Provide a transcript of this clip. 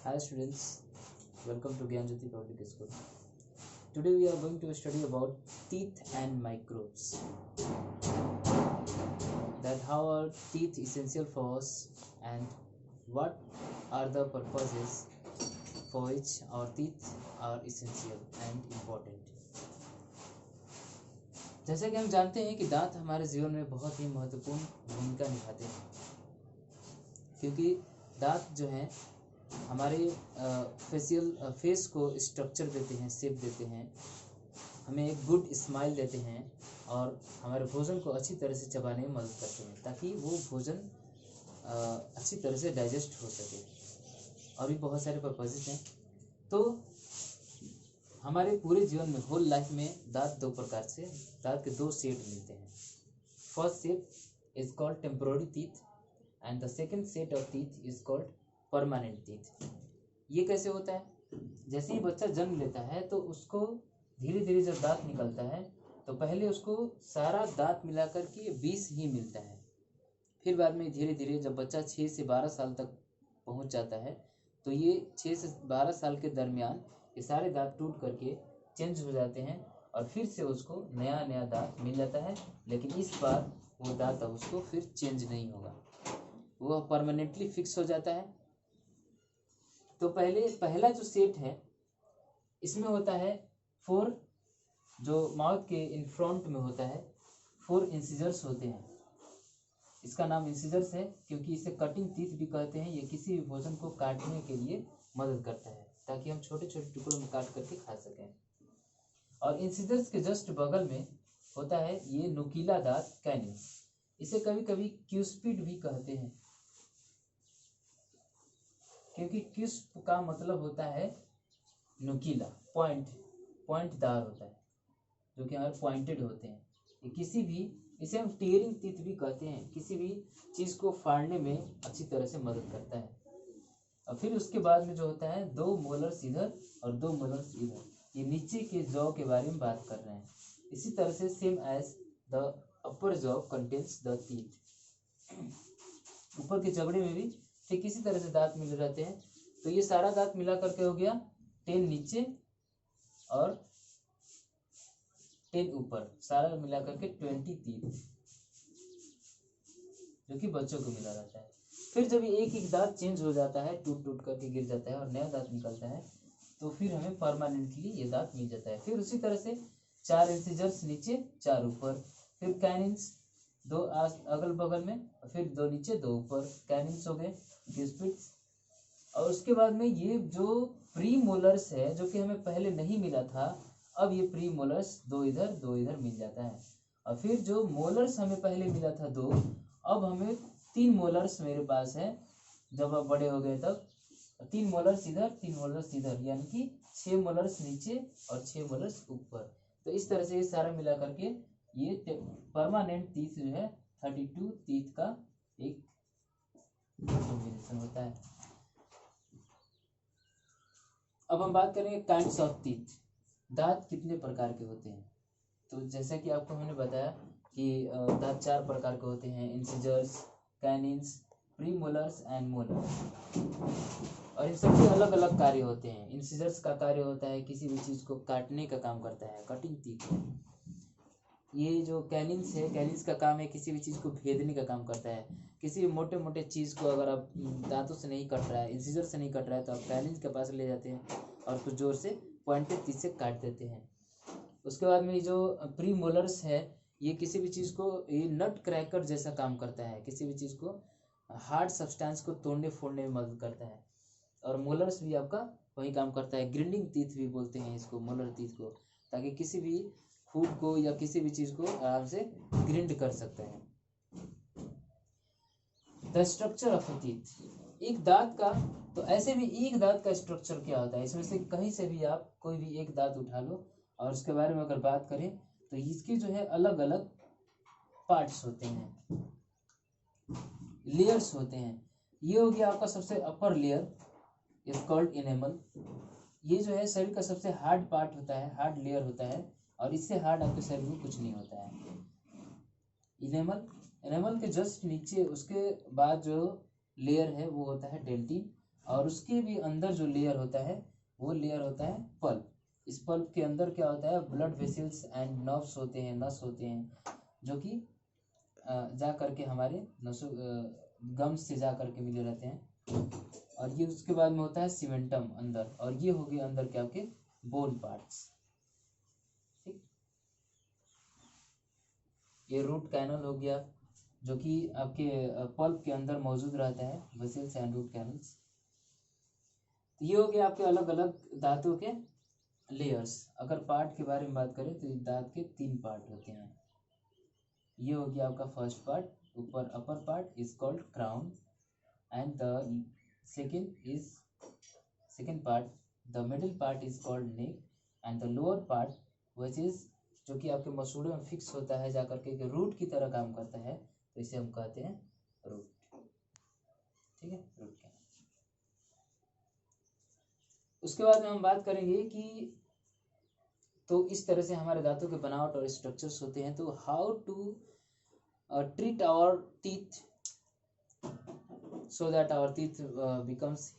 Hi students, welcome to Gyanjyoti Public School. Today we are going to study about teeth and microbes. That how are teeth essential for us and what are the purposes for which our teeth are essential and important. जैसे कि हम जानते हैं कि दांत हमारे जीवन में बहुत ही महत्वपूर्ण भूमिका निभाते हैं, क्योंकि दांत जो हैं हमारे फेस को स्ट्रक्चर देते हैं, शेप देते हैं, हमें एक गुड स्माइल देते हैं और हमारे भोजन को अच्छी तरह से चबाने में मदद करते हैं ताकि वो भोजन अच्छी तरह से डाइजेस्ट हो सके। और भी बहुत सारे पर्पसेस हैं। तो हमारे पूरे जीवन में होल लाइफ में दांत दांत के दो सेट मिलते हैं। First set is called temporary teeth and the second set of teeth is called permanent teeth. ये कैसे होता है? जैसे ही बच्चा जन्म लेता है तो उसको धीरे धीरे जब दांत निकलता है तो पहले उसको सारा दांत मिलाकर के 20 ही मिलता है। फिर बाद में धीरे धीरे जब बच्चा 6 से 12 साल तक पहुंच जाता है तो ये 6 से 12 साल के दरमियान ये सारे दांत टूट करके चेंज हो जाते हैं और फिर से उसको नया नया दांत मिल जाता है। लेकिन इस बार वो दांत अब उसको फिर चेंज नहीं होगा, वो परमानेंटली फिक्स हो जाता है। तो पहला जो सेट है इसमें होता है 4, जो माउथ के इन फ्रंट में होता है 4 इंसिजर्स होते हैं। इसका नाम इंसिजर्स है क्योंकि इसे कटिंग टीथ भी कहते हैं। ये किसी भी भोजन को काटने के लिए मदद करता है ताकि हम छोटे छोटे टुकड़ों में काट करके खा सकें। और इंसिजर्स के जस्ट बगल में होता है ये नुकीला दांत कैनिस। इसे कभी कभी क्यूस्पिड भी कहते हैं क्योंकि क्यूस्प का मतलब होता है नुकीला, पॉइंटदार होता है, जो कि हमारे पॉइंटेड होते हैं। ये किसी भी इसे हम टीयरिंग टीथ भी कहते हैं, किसी भी चीज को फाड़ने में अच्छी तरह से मदद करता है। और फिर उसके बाद में जो होता है 2 मोलर्स इधर और 2 मोलर्स इधर, ये नीचे के जॉ के बारे में बात कर रहे हैं। इसी तरह से same as the upper jaw contains the teeth, ऊपर के जबड़े में भी ठीक इसी तरह से दांत मिल रहते हैं। तो ये सारा दांत मिला करके हो गया 10 नीचे और 10 ऊपर, सारा मिला करके 20 टीथ जो कि बच्चों को मिला रहता है। फिर जब एक एक दांत चेंज हो जाता है, टूट टूट करके गिर जाता है और नया दांत निकलता है तो फिर हमें परमानेंटली ये दांत मिल जाता है। फिर उसी तरह से 4 इंसिजर्स नीचे 4 ऊपर, फिर कैनिन्स 2 अगल बगल में, फिर 2 नीचे 2 ऊपर, कैनिन्स हो गए क्यूस्पिड्स। और उसके बाद में ये जो प्री मोलर्स है जो कि हमें पहले नहीं मिला था, अब ये प्री मोलर्स 2 इधर 2 इधर मिल जाता है। और फिर जो मोलर्स हमें पहले मिला था 2, अब हमें 3 मोलर्स मेरे पास है। जब अब बड़े हो गए तब 3 मोलर्स इधर 3 मोलर्स इधर, यानी कि 6 मोलर्स नीचे और 6 मोलर्स ऊपर। तो इस तरह से ये सारा मिला करके ये परमानेंट टीथ जो है 32 टीथ का एक कॉम्बिनेशन होता है। अब हम बात करेंगे काइंड्स ऑफ टीथ, दांत कितने प्रकार के होते हैं। तो जैसा कि आपको हमने बताया कि दांत 4 प्रकार के होते हैं, इंसिजर्स, कैनिन्स, प्रीमोलर्स एंड मोलर्स। और इन सबके अलग अलग कार्य होते हैं। इंसिजर्स का कार्य होता है किसी भी चीज को काटने का काम करता है, कटिंग टीथ है। ये जो कैनिन्स है, कैनिन्स का काम है किसी भी चीज को भेदने का काम करता है। किसी भी मोटे मोटे चीज को अगर आप दांतों से नहीं कट रहा है, इंसिजर से नहीं कट रहा है, तो आप कैनिन्स के पास ले जाते हैं और कुछ जोर से पॉइंटेड चीज से काट देते हैं। उसके बाद में जो प्री मोलर्स है, ये किसी भी चीज को, ये नट क्रैकर जैसा काम करता है, किसी भी चीज को हार्ड सब्सटेंस को तोड़ने फोड़ने में मदद करता है। और मोलर्स भी आपका वही काम करता है, ग्रिंडिंग टीथ भी बोलते हैं इसको, मोलर टीथ को, ताकि किसी भी फूड को या किसी भी चीज को आराम से ग्रिंड कर सकते हैं। The structure of a teeth, एक दांत का, तो ऐसे भी एक दांत का स्ट्रक्चर क्या होता है, इसमें से कहीं से भी आप कोई भी एक दांत उठा लो और उसके बारे में अगर बात करें तो इसके जो है अलग अलग पार्ट्स होते हैं, लेयर्स होते हैं। ये हो गया आपका सबसे upper layer, is called enamel. ये जो है शरीर का सबसे हार्ड पार्ट होता है, हार्ड लेयर होता है, और इससे हार्ड आपके शरीर में कुछ नहीं होता है। इनेमल के जस्ट नीचे उसके बाद जो लेयर है वो होता है डेंटिन, और उसके भी अंदर जो लेयर होता है वो लेयर होता है पल्प। इस पल्प के अंदर क्या होता है, ब्लड वेसल्स एंड नर्व्स होते हैं, नस होते हैं, जो कि जा करके हमारे नसों गम्स से जा करके मिले रहते हैं। और ये उसके बाद में होता है सीमेंटम अंदर, और ये हो गए अंदर क्या आपके बोन पार्ट्स। ठीक, ये रूट कैनल हो गया जो कि आपके पल्प के अंदर मौजूद रहता है, वेसल्स एंड रूट कैनल्स। ये हो गया आपके अलग अलग दांतों के लेयर्स। अगर पार्ट के बारे में बात करें तो दांत के 3 पार्ट होते हैं। ये हो गया आपका फर्स्ट पार्ट, ऊपर upper part is called crown, and the second part, the middle part is called neck, and the lower part which is जो कि आपके मसूड़े में फिक्स होता है जाकर के रूट की तरह काम करता है, तो इसे हम कहते हैं रूट। ठीक है, रूट कैनल। उसके बाद में हम बात करेंगे कि तो इस तरह से हमारे दांतों के बनावट और स्ट्रक्चर्स होते हैं। तो how to treat our teeth so that our teeth becomes